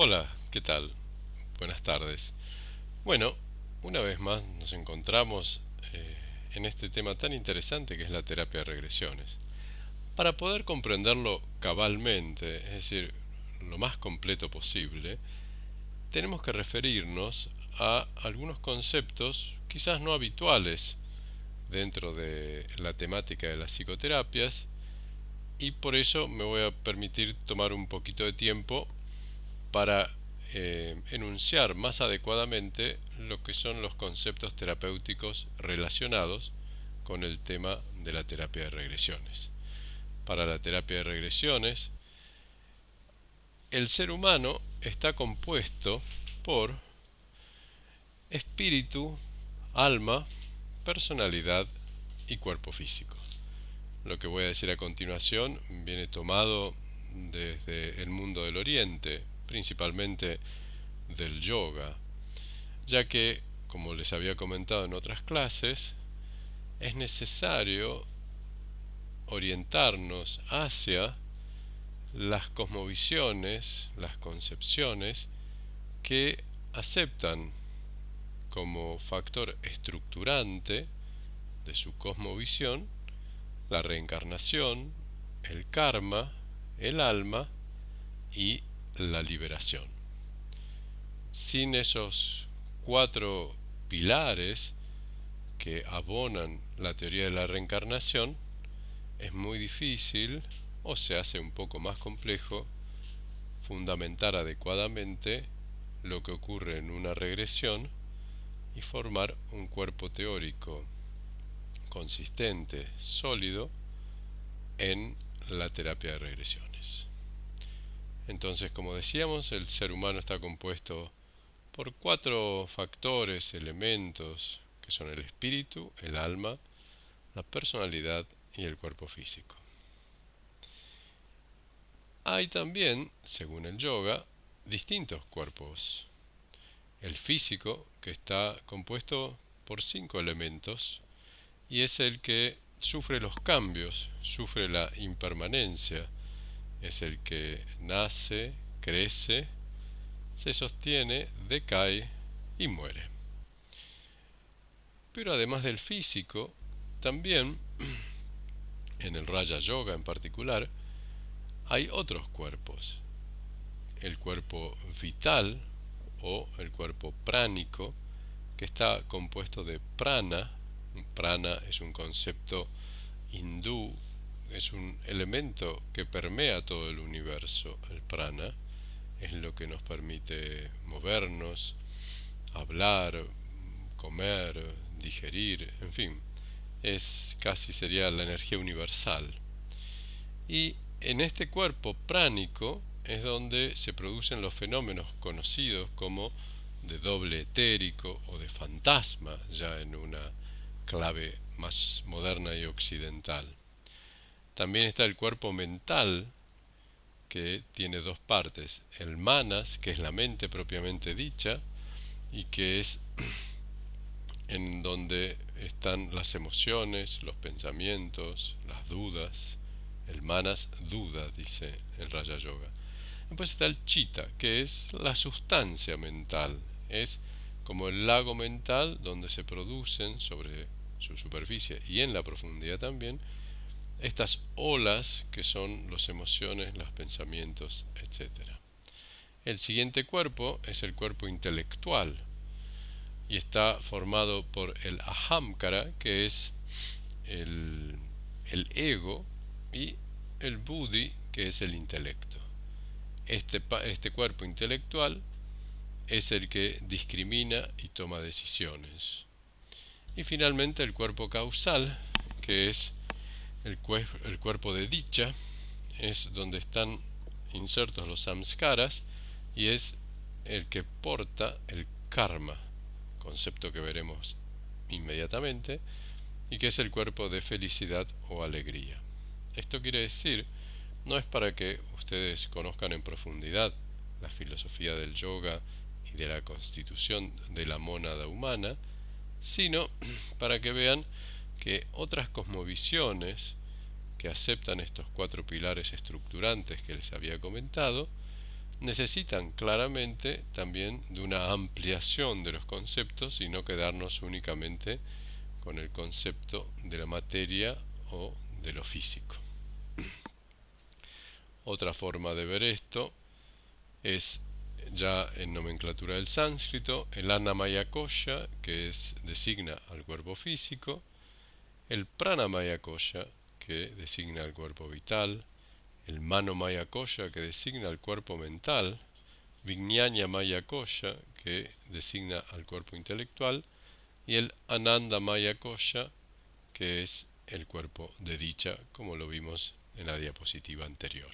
Hola, ¿qué tal? Buenas tardes. Bueno, una vez más nos encontramos en este tema tan interesante que es la terapia de regresiones. Para poder comprenderlo cabalmente, es decir, lo más completo posible, tenemos que referirnos a algunos conceptos quizás no habituales dentro de la temática de las psicoterapias y por eso me voy a permitir tomar un poquito de tiempo para enunciar más adecuadamente lo que son los conceptos terapéuticos relacionados con el tema de la terapia de regresiones. Para la terapia de regresiones, el ser humano está compuesto por espíritu, alma, personalidad y cuerpo físico. Lo que voy a decir a continuación viene tomado desde el mundo del Oriente, principalmente del yoga, ya que, como les había comentado en otras clases, es necesario orientarnos hacia las cosmovisiones, las concepciones que aceptan como factor estructurante de su cosmovisión la reencarnación, el karma, el alma y la liberación. Sin esos cuatro pilares que abonan la teoría de la reencarnación, es muy difícil o se hace un poco más complejo fundamentar adecuadamente lo que ocurre en una regresión y formar un cuerpo teórico consistente, sólido, en la terapia de regresiones. Entonces, como decíamos, el ser humano está compuesto por cuatro factores, elementos, que son el espíritu, el alma, la personalidad y el cuerpo físico. Hay también, según el yoga, distintos cuerpos. El físico, que está compuesto por cinco elementos, y es el que sufre los cambios, sufre la impermanencia, es el que nace, crece, se sostiene, decae y muere. Pero además del físico, también, en el Raja Yoga en particular, hay otros cuerpos. El cuerpo vital o el cuerpo pránico, que está compuesto de prana. Prana es un concepto hindú, es un elemento que permea todo el universo. El prana es lo que nos permite movernos, hablar, comer, digerir, en fin, es casi sería la energía universal. Y en este cuerpo pránico es donde se producen los fenómenos conocidos como de doble etérico o de fantasma, ya en una clave más moderna y occidental. También está el cuerpo mental, que tiene dos partes: el manas, que es la mente propiamente dicha, y que es en donde están las emociones, los pensamientos, las dudas. El manas duda, dice el Raja Yoga. Después está el chitta, que es la sustancia mental, es como el lago mental donde se producen sobre su superficie y en la profundidad también estas olas que son las emociones, los pensamientos, etcétera. El siguiente cuerpo es el cuerpo intelectual y está formado por el ahamkara, que es el, el ego, y el buddhi, que es el intelecto. Este cuerpo intelectual es el que discrimina y toma decisiones. Y finalmente el cuerpo causal, que es el cuerpo de dicha, es donde están insertos los samskaras y es el que porta el karma, concepto que veremos inmediatamente, y que es el cuerpo de felicidad o alegría. Esto quiere decir, no es para que ustedes conozcan en profundidad la filosofía del yoga y de la constitución de la mónada humana, sino para que vean que otras cosmovisiones que aceptan estos cuatro pilares estructurantes que les había comentado, necesitan claramente también de una ampliación de los conceptos y no quedarnos únicamente con el concepto de la materia o de lo físico. Otra forma de ver esto es ya en nomenclatura del sánscrito, el Annamaya Kosha, que designa al cuerpo físico, el Pranamaya Kosha, que designa al cuerpo vital, el Manomaya Kosha, que designa al cuerpo mental, Vijnana Maya Kosha, que designa al cuerpo intelectual, y el Ananda Maya Kosha, que es el cuerpo de dicha, como lo vimos en la diapositiva anterior.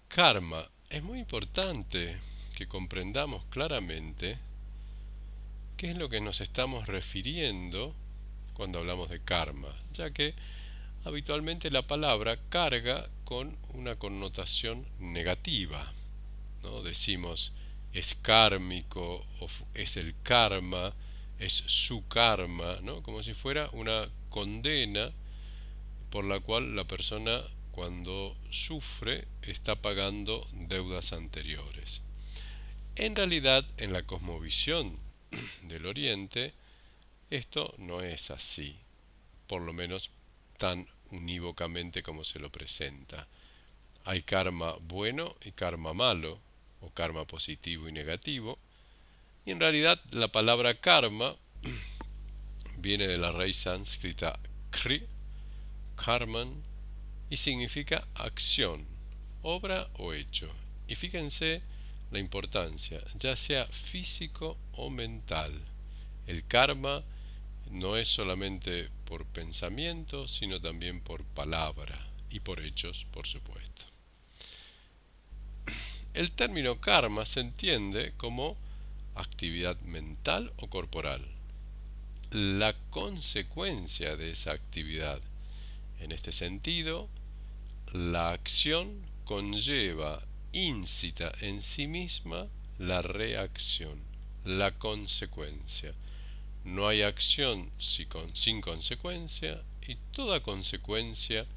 Karma. Es muy importante que comprendamos claramente qué es lo que nos estamos refiriendo cuando hablamos de karma, ya que habitualmente la palabra carga con una connotación negativa, ¿no? Decimos es kármico o es el karma, es su karma, ¿no? Como si fuera una condena por la cual la persona cuando sufre está pagando deudas anteriores. En realidad, en la cosmovisión del Oriente, esto no es así, por lo menos tan unívocamente como se lo presenta. Hay karma bueno y karma malo, o karma positivo y negativo, y en realidad la palabra karma viene de la raíz sánscrita kri, karman, y significa acción, obra o hecho. Y fíjense la importancia, ya sea físico o mental. El karma no es solamente por pensamiento, sino también por palabra y por hechos, por supuesto. El término karma se entiende como actividad mental o corporal, la consecuencia de esa actividad. En este sentido, la acción conlleva, incita en sí misma la reacción, la consecuencia. No hay acción sin consecuencia y toda consecuencia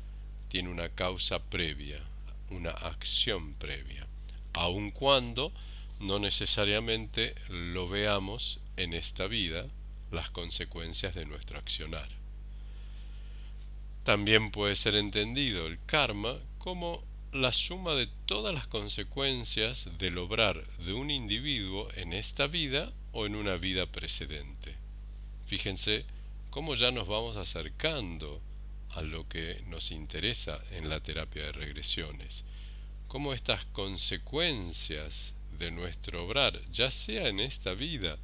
tiene una causa previa, una acción previa, aun cuando no necesariamente lo veamos en esta vida las consecuencias de nuestro accionar. También puede ser entendido el karma como la suma de todas las consecuencias del obrar de un individuo en esta vida o en una vida precedente. Fíjense cómo ya nos vamos acercando a lo que nos interesa en la terapia de regresiones. Cómo estas consecuencias de nuestro obrar, ya sea en esta vida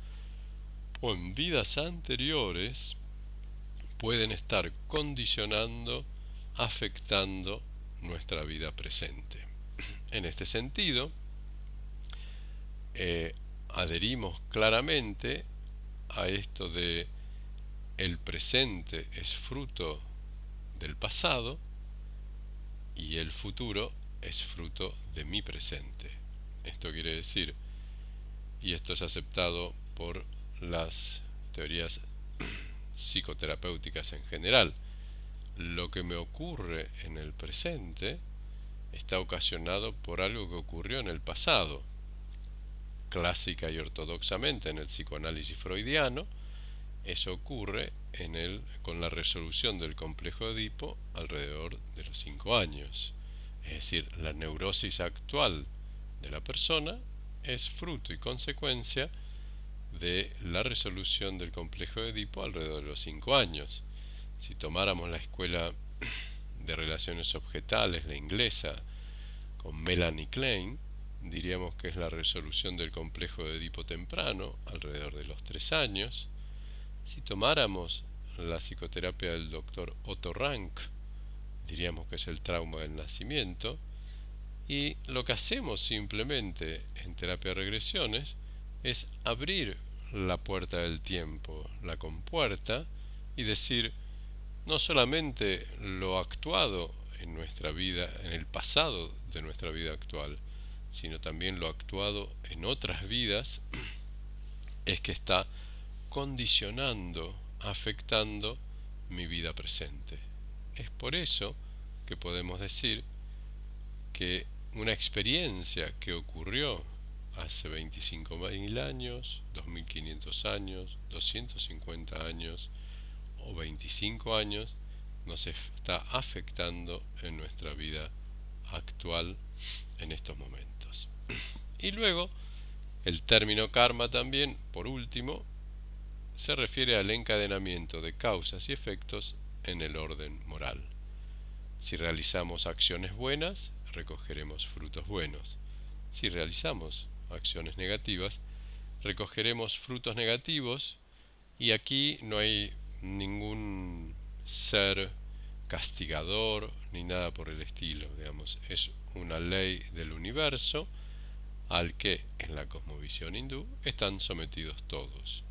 o en vidas anteriores, pueden estar condicionando, afectando nuestra vida presente. En este sentido, adherimos claramente a esto de el presente es fruto del pasado y el futuro es fruto de mi presente. Esto quiere decir, y esto es aceptado por las teorías psicoterapéuticas en general, lo que me ocurre en el presente está ocasionado por algo que ocurrió en el pasado. Clásica y ortodoxamente en el psicoanálisis freudiano, eso ocurre con la resolución del complejo de Edipo alrededor de los 5 años. Es decir, la neurosis actual de la persona es fruto y consecuencia de la resolución del complejo de Edipo alrededor de los 5 años. Si tomáramos la escuela de relaciones objetales, la inglesa, con Melanie Klein, diríamos que es la resolución del complejo de Edipo temprano, alrededor de los 3 años. Si tomáramos la psicoterapia del doctor Otto Rank, diríamos que es el trauma del nacimiento. Y lo que hacemos simplemente en terapia de regresiones es abrir la puerta del tiempo, la compuerta, y decir, no solamente lo actuado en nuestra vida, en el pasado de nuestra vida actual, sino también lo actuado en otras vidas, es que está condicionando, afectando mi vida presente. Es por eso que podemos decir que una experiencia que ocurrió hace 25.000 años, 2.500 años, 250 años o 25 años, nos está afectando en nuestra vida actual en estos momentos. Y luego, el término karma también, por último, se refiere al encadenamiento de causas y efectos en el orden moral. Si realizamos acciones buenas, recogeremos frutos buenos. Si realizamos acciones negativas, recogeremos frutos negativos, y aquí no hay ningún ser castigador ni nada por el estilo, digamos, es una ley del universo al que en la cosmovisión hindú están sometidos todos: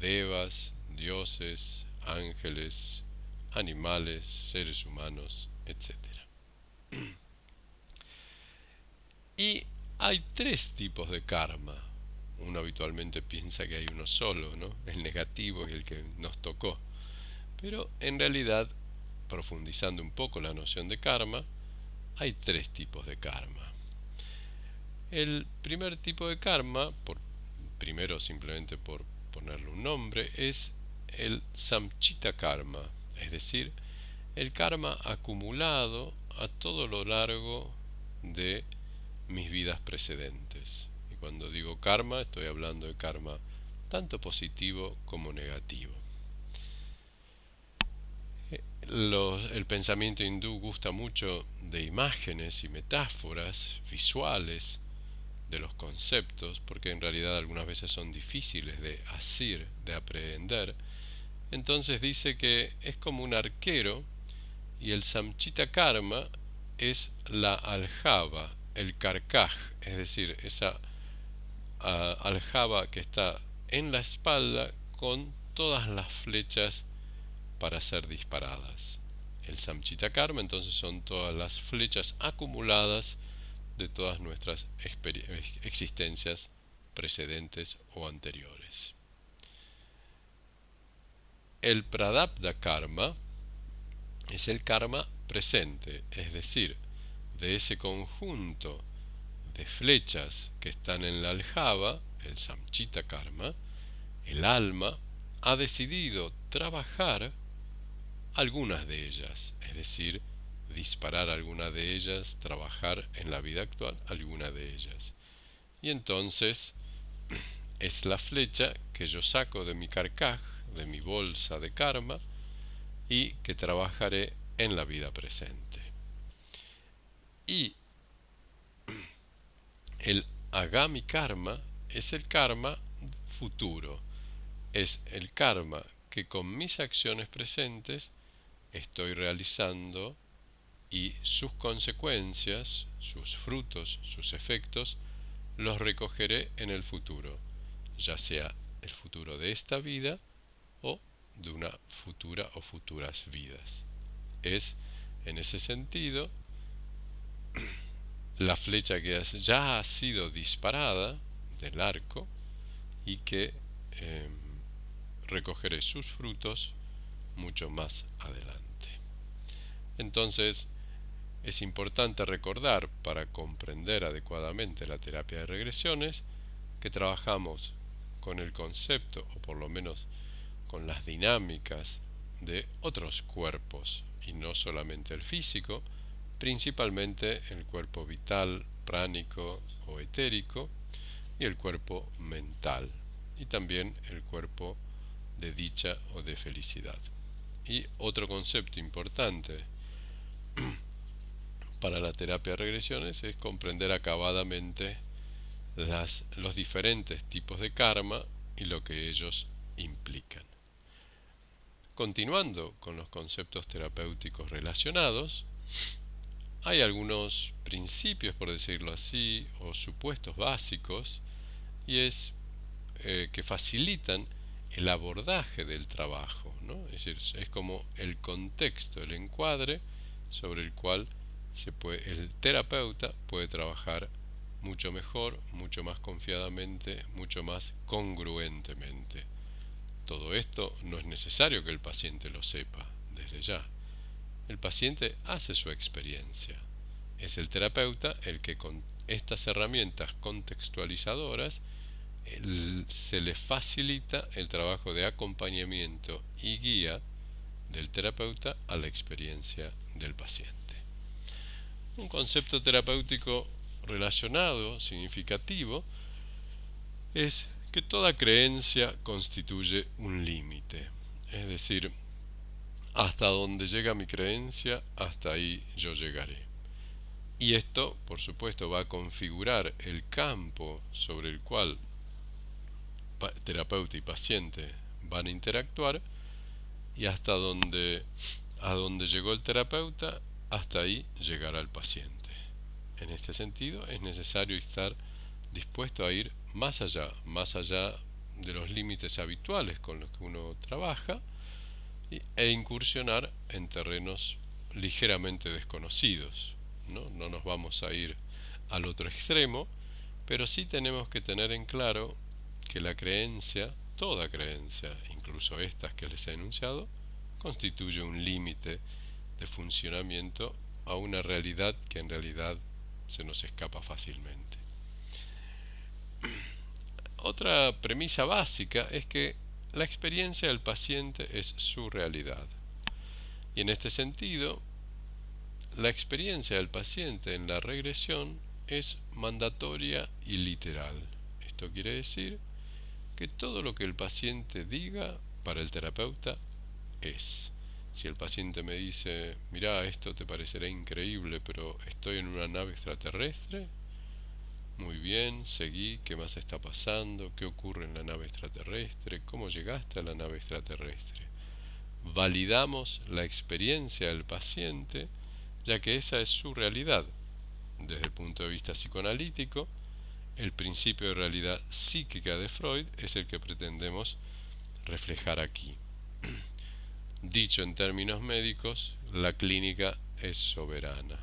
devas, dioses, ángeles, animales, seres humanos, etcétera. Y hay tres tipos de karma. Uno habitualmente piensa que hay uno solo, ¿no? El negativo y el que nos tocó. Pero en realidad, profundizando un poco la noción de karma, hay tres tipos de karma. El primer tipo de karma, primero simplemente por ponerle un nombre, es el samchita karma, es decir, el karma acumulado a todo lo largo de mis vidas precedentes. Y cuando digo karma, estoy hablando de karma tanto positivo como negativo. El pensamiento hindú gusta mucho de imágenes y metáforas visuales de los conceptos, porque en realidad algunas veces son difíciles de asir, de aprehender. Entonces dice que es como un arquero, y el samchita karma es la aljaba, el carcaj, es decir, esa aljaba que está en la espalda con todas las flechas para ser disparadas. El samchita karma entonces son todas las flechas acumuladas de todas nuestras existencias precedentes o anteriores. El pradapta karma es el karma presente, es decir, de ese conjunto de flechas que están en la aljaba, el samchita karma, el alma ha decidido trabajar algunas de ellas, es decir, disparar algunas de ellas, trabajar en la vida actual algunas de ellas. Y entonces es la flecha que yo saco de mi carcaj, de mi bolsa de karma, y que trabajaré en la vida presente. Y el agami karma es el karma futuro, es el karma que con mis acciones presentes estoy realizando, y sus consecuencias, sus frutos, sus efectos, los recogeré en el futuro, ya sea el futuro de esta vida o de una futura o futuras vidas. Es, en ese sentido, la flecha que ya ha sido disparada del arco, y que eh, recogeré sus frutos mucho más adelante. Entonces, es importante recordar, para comprender adecuadamente la terapia de regresiones, que trabajamos con el concepto, o por lo menos con las dinámicas de otros cuerpos, y no solamente el físico, principalmente el cuerpo vital, pránico o etérico, y el cuerpo mental, y también el cuerpo de dicha o de felicidad. Y otro concepto importante para la terapia de regresiones es comprender acabadamente los diferentes tipos de karma y lo que ellos implican. Continuando con los conceptos terapéuticos relacionados, hay algunos principios, por decirlo así, o supuestos básicos, y es que facilitan el abordaje del trabajo, ¿no? Es decir, es como el contexto, el encuadre sobre el cual el terapeuta puede trabajar mucho mejor, mucho más confiadamente, mucho más congruentemente. Todo esto no es necesario que el paciente lo sepa desde ya. El paciente hace su experiencia. Es el terapeuta el que con estas herramientas contextualizadoras se le facilita el trabajo de acompañamiento y guía del terapeuta a la experiencia del paciente. Un concepto terapéutico relacionado, significativo, es que toda creencia constituye un límite. Es decir, hasta donde llega mi creencia, hasta ahí yo llegaré. Y esto, por supuesto, va a configurar el campo sobre el cual terapeuta y paciente van a interactuar, y a donde llegó el terapeuta, hasta ahí llegará el paciente. En este sentido, es necesario estar dispuesto a ir más allá de los límites habituales con los que uno trabaja, e incursionar en terrenos ligeramente desconocidos. No nos vamos a ir al otro extremo, pero sí tenemos que tener en claro que la creencia, toda creencia, incluso estas que les he enunciado, constituye un límite de funcionamiento a una realidad que en realidad se nos escapa fácilmente. Otra premisa básica es que la experiencia del paciente es su realidad. Y en este sentido, la experiencia del paciente en la regresión es mandatoria y literal. Esto quiere decir que todo lo que el paciente diga para el terapeuta es. Si el paciente me dice, mirá, esto te parecerá increíble, pero estoy en una nave extraterrestre, muy bien, seguí, ¿qué más está pasando? ¿Qué ocurre en la nave extraterrestre? ¿Cómo llegaste a la nave extraterrestre? Validamos la experiencia del paciente, ya que esa es su realidad. Desde el punto de vista psicoanalítico, el principio de realidad psíquica de Freud es el que pretendemos reflejar aquí. Dicho en términos médicos, la clínica es soberana.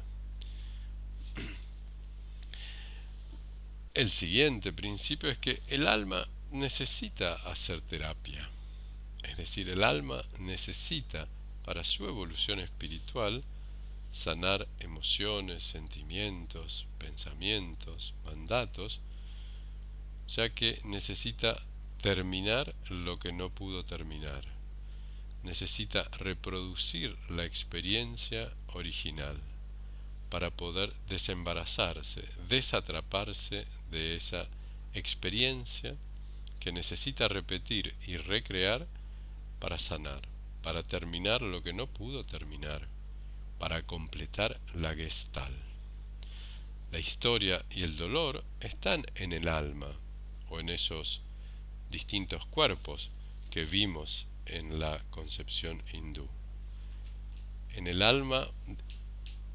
El siguiente principio es que el alma necesita hacer terapia. Es decir, el alma necesita, para su evolución espiritual, sanar emociones, sentimientos, pensamientos, mandatos, ya que necesita terminar lo que no pudo terminar. Necesita reproducir la experiencia original para poder desembarazarse, desatraparse de esa experiencia que necesita repetir y recrear para sanar, para terminar lo que no pudo terminar, para completar la Gestalt. La historia y el dolor están en el alma, o en esos distintos cuerpos que vimos en la concepción hindú. En el alma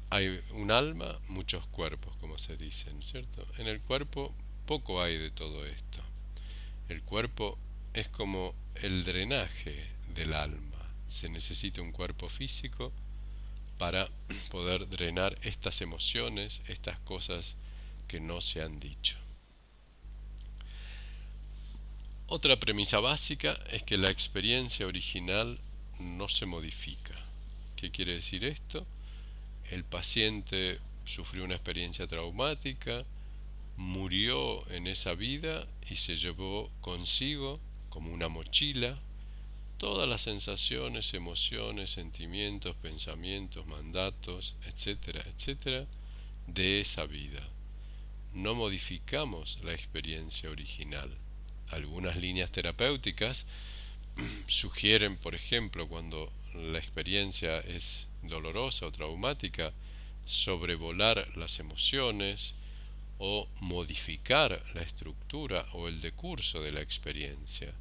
hay un alma, muchos cuerpos, como se dice, ¿no es cierto? En el cuerpo poco hay de todo esto. El cuerpo es como el drenaje del alma. Se necesita un cuerpo físico para poder drenar estas emociones, estas cosas que no se han dicho. Otra premisa básica es que la experiencia original no se modifica. ¿Qué quiere decir esto? El paciente sufrió una experiencia traumática, murió en esa vida y se llevó consigo, como una mochila, todas las sensaciones, emociones, sentimientos, pensamientos, mandatos, etcétera, etcétera, de esa vida. No modificamos la experiencia original. Algunas líneas terapéuticas sugieren, por ejemplo, cuando la experiencia es dolorosa o traumática, sobrevolar las emociones o modificar la estructura o el decurso de la experiencia.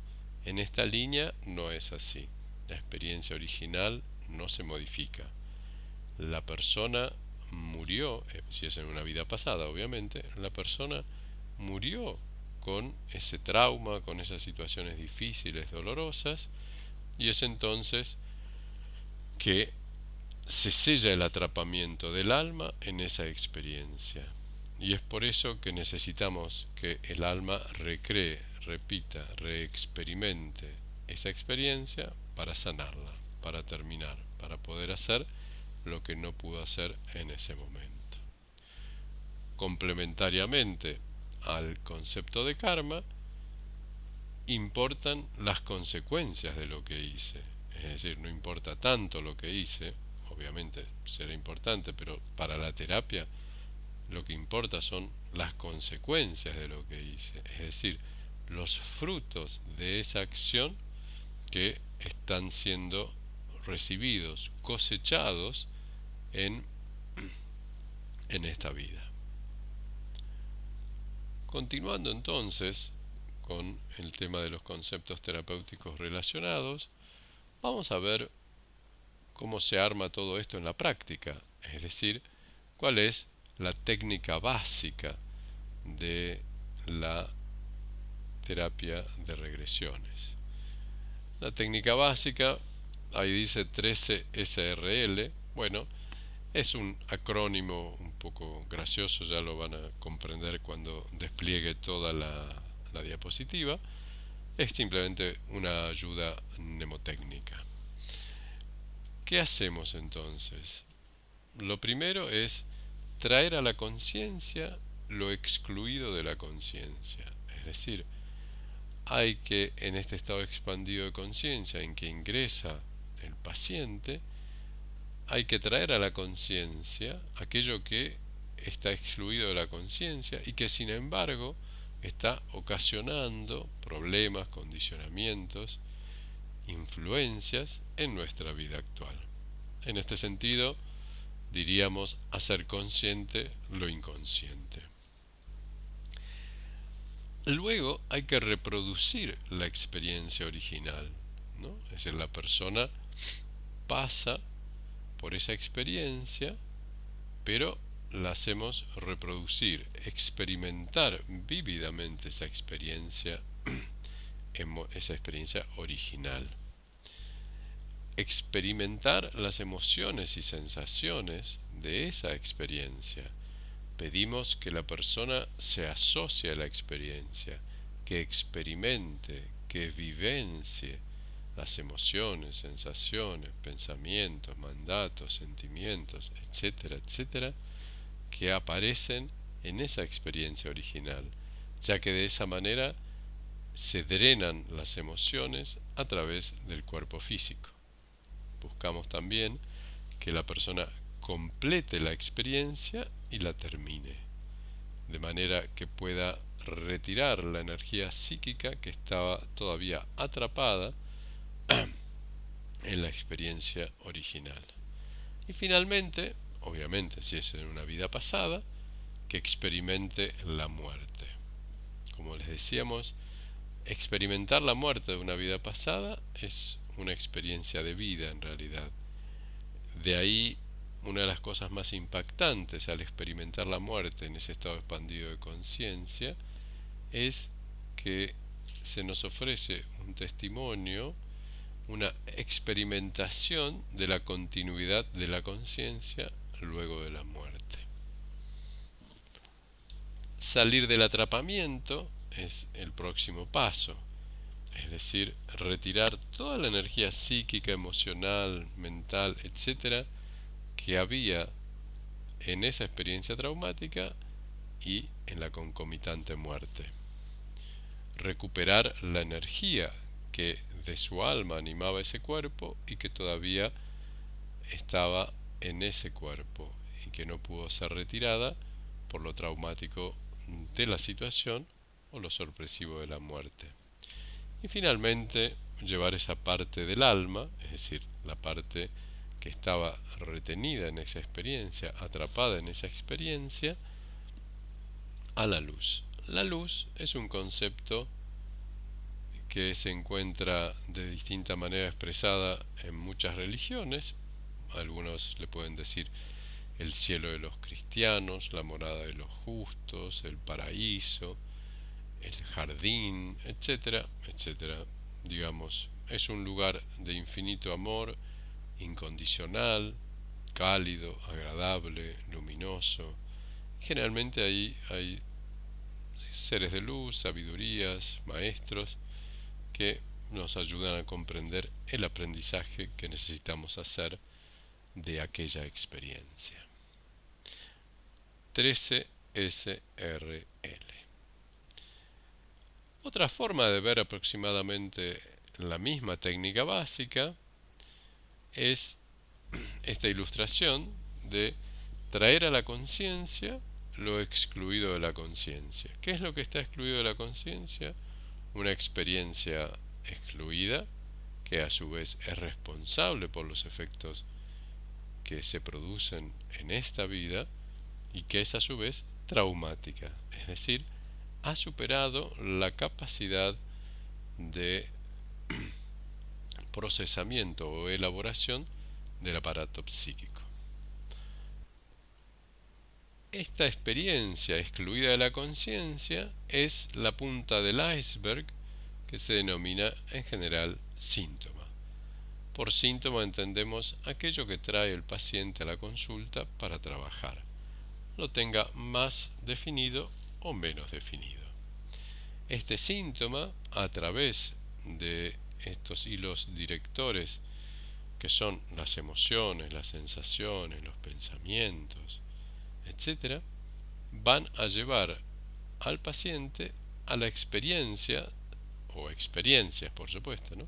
En esta línea no es así. La experiencia original no se modifica. La persona murió, si es en una vida pasada, obviamente, la persona murió con ese trauma, con esas situaciones difíciles, dolorosas, y es entonces que se sella el atrapamiento del alma en esa experiencia. Y es por eso que necesitamos que el alma recree, repita, reexperimente esa experiencia para sanarla, para terminar, para poder hacer lo que no pudo hacer en ese momento. complementariamente al concepto de karma, importan las consecuencias de lo que hice. Es decir, no importa tanto lo que hice, obviamente será importante, pero para la terapia lo que importa son las consecuencias de lo que hice. Es decir, los frutos de esa acción que están siendo recibidos, cosechados en, en esta vida. Continuando entonces con el tema de los conceptos terapéuticos relacionados, vamos a ver cómo se arma todo esto en la práctica, es decir, cuál es la técnica básica de la terapia de regresiones. La técnica básica, ahí dice 13 SRL, bueno, es un acrónimo un poco gracioso, ya lo van a comprender cuando despliegue toda la diapositiva. Es simplemente una ayuda mnemotécnica. ¿Qué hacemos entonces? Lo primero es traer a la conciencia lo excluido de la conciencia. Es decir, hay que, en este estado expandido de conciencia en que ingresa el paciente, hay que traer a la conciencia aquello que está excluido de la conciencia y que sin embargo está ocasionando problemas, condicionamientos, influencias en nuestra vida actual. En este sentido, diríamos hacer consciente lo inconsciente. Luego hay que reproducir la experiencia original, ¿no? Es decir, la persona pasa por esa experiencia, pero la hacemos reproducir, experimentar vívidamente esa experiencia original. Experimentar las emociones y sensaciones de esa experiencia. Pedimos que la persona se asocie a la experiencia, que experimente, que vivencie las emociones, sensaciones, pensamientos, mandatos, sentimientos, etcétera, etcétera, que aparecen en esa experiencia original, ya que de esa manera se drenan las emociones a través del cuerpo físico. Buscamos también que la persona complete la experiencia y la termine, de manera que pueda retirar la energía psíquica que estaba todavía atrapada en la experiencia original. Y finalmente, obviamente si es en una vida pasada, que experimente la muerte. Como les decíamos, experimentar la muerte de una vida pasada es una experiencia de vida en realidad. De ahí una de las cosas más impactantes al experimentar la muerte en ese estado expandido de conciencia es que se nos ofrece un testimonio, una experimentación de la continuidad de la conciencia luego de la muerte. Salir del atrapamiento es el próximo paso, es decir, retirar toda la energía psíquica, emocional, mental, etcétera, que había en esa experiencia traumática y en la concomitante muerte. Recuperar la energía que de su alma animaba ese cuerpo y que todavía estaba en ese cuerpo y que no pudo ser retirada por lo traumático de la situación o lo sorpresivo de la muerte. Y finalmente, llevar esa parte del alma, es decir, la parte que estaba retenida en esa experiencia, atrapada en esa experiencia, a la luz. La luz es un concepto que se encuentra de distinta manera expresada en muchas religiones. Algunos le pueden decir el cielo de los cristianos, la morada de los justos, el paraíso, el jardín, etcétera, etcétera. Digamos, es un lugar de infinito amor, incondicional, cálido, agradable, luminoso. Generalmente ahí hay seres de luz, sabidurías, maestros que nos ayudan a comprender el aprendizaje que necesitamos hacer de aquella experiencia. 13 SRL. Otra forma de ver aproximadamente la misma técnica básica es esta ilustración de traer a la conciencia lo excluido de la conciencia. ¿Qué es lo que está excluido de la conciencia? Una experiencia excluida, que a su vez es responsable por los efectos que se producen en esta vida y que es a su vez traumática, es decir, ha superado la capacidad de procesamiento o elaboración del aparato psíquico. Esta experiencia excluida de la conciencia es la punta del iceberg que se denomina en general síntoma. Por síntoma entendemos aquello que trae el paciente a la consulta para trabajar, lo tenga más definido o menos definido. Este síntoma, a través de estos hilos directores que son las emociones, las sensaciones, los pensamientos, etc., van a llevar al paciente a la experiencia, o experiencias por supuesto, ¿no?,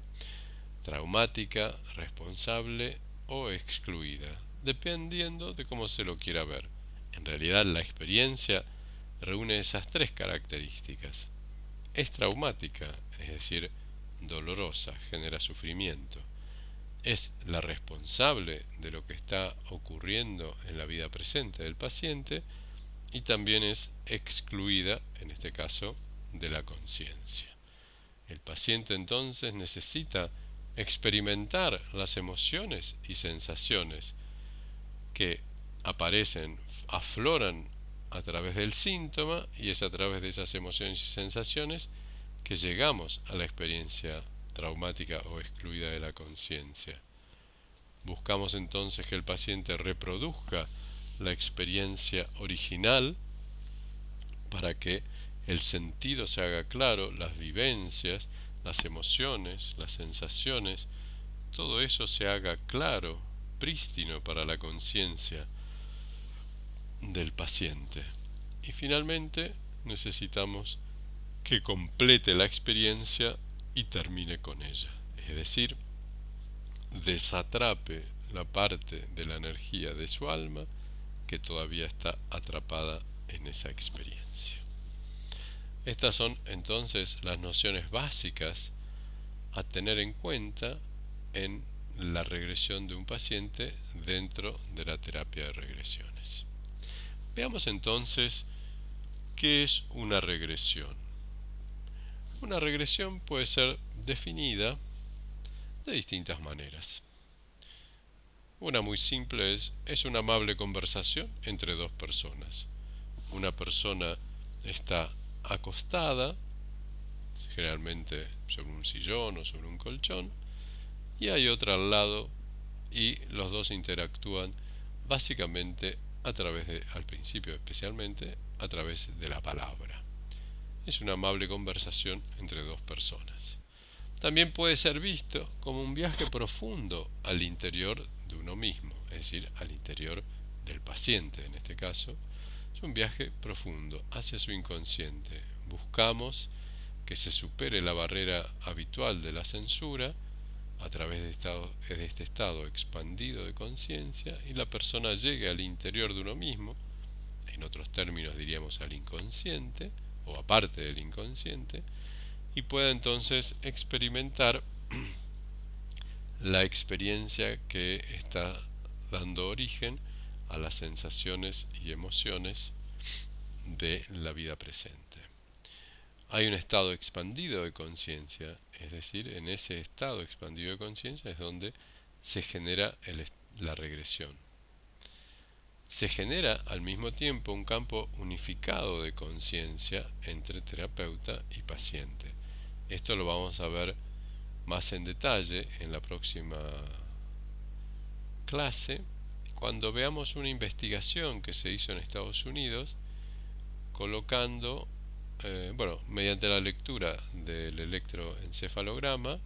traumática, responsable o excluida, dependiendo de cómo se lo quiera ver. En realidad la experiencia reúne esas tres características. Es traumática, es decir, dolorosa, genera sufrimiento. Es la responsable de lo que está ocurriendo en la vida presente del paciente y también es excluida, en este caso, de la conciencia. El paciente entonces necesita experimentar las emociones y sensaciones que aparecen, afloran a través del síntoma, y es a través de esas emociones y sensaciones que llegamos a la experiencia traumática o excluida de la conciencia. Buscamos entonces que el paciente reproduzca la experiencia original para que el sentido se haga claro, las vivencias, las emociones, las sensaciones, todo eso se haga claro, prístino para la conciencia del paciente. Y finalmente necesitamos que complete la experiencia y termine con ella, es decir, desatrape la parte de la energía de su alma que todavía está atrapada en esa experiencia. Estas son entonces las nociones básicas a tener en cuenta en la regresión de un paciente dentro de la terapia de regresiones. Veamos entonces qué es una regresión. Una regresión puede ser definida de distintas maneras. Una muy simple es una amable conversación entre dos personas. Una persona está acostada, generalmente sobre un sillón o sobre un colchón, y hay otra al lado, y los dos interactúan básicamente a través de, al principio especialmente, a través de la palabra. Es una amable conversación entre dos personas. También puede ser visto como un viaje profundo al interior de uno mismo, es decir, al interior del paciente en este caso. Es un viaje profundo hacia su inconsciente. Buscamos que se supere la barrera habitual de la censura a través de este estado expandido de conciencia, y la persona llegue al interior de uno mismo, en otros términos diríamos al inconsciente o aparte del inconsciente, y pueda entonces experimentar la experiencia que está dando origen a las sensaciones y emociones de la vida presente. Hay un estado expandido de conciencia, es decir, en ese estado expandido de conciencia es donde se genera la regresión. Se genera al mismo tiempo un campo unificado de conciencia entre terapeuta y paciente. Esto lo vamos a ver más en detalle en la próxima clase, cuando veamos una investigación que se hizo en Estados Unidos colocando, mediante la lectura del electroencefalograma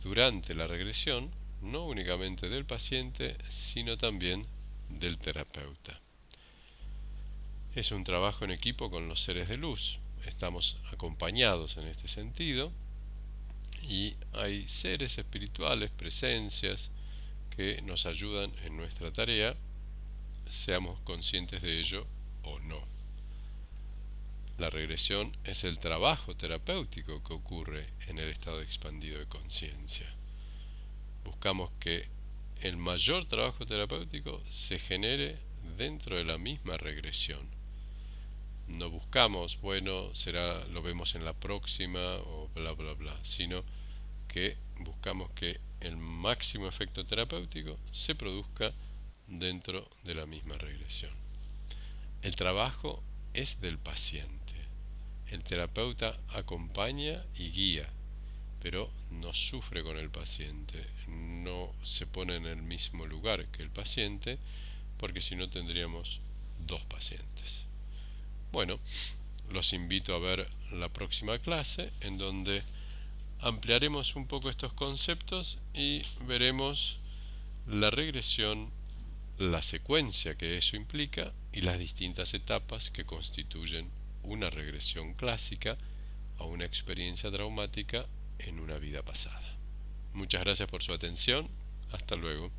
durante la regresión, no únicamente del paciente, sino también del terapeuta. Es un trabajo en equipo con los seres de luz. Estamos acompañados en este sentido y hay seres espirituales, presencias, que nos ayudan en nuestra tarea, seamos conscientes de ello o no. La regresión es el trabajo terapéutico que ocurre en el estado expandido de conciencia. Buscamos que el mayor trabajo terapéutico se genere dentro de la misma regresión. No buscamos, bueno, será, lo vemos en la próxima o bla bla bla, sino que buscamos que el máximo efecto terapéutico se produzca dentro de la misma regresión. El trabajo es del paciente. El terapeuta acompaña y guía, pero no sufre con el paciente, no se pone en el mismo lugar que el paciente, porque si no tendríamos dos pacientes. Bueno, los invito a ver la próxima clase en donde ampliaremos un poco estos conceptos y veremos la regresión, la secuencia que eso implica y las distintas etapas que constituyen una regresión clásica a una experiencia traumática en una vida pasada. Muchas gracias por su atención. Hasta luego.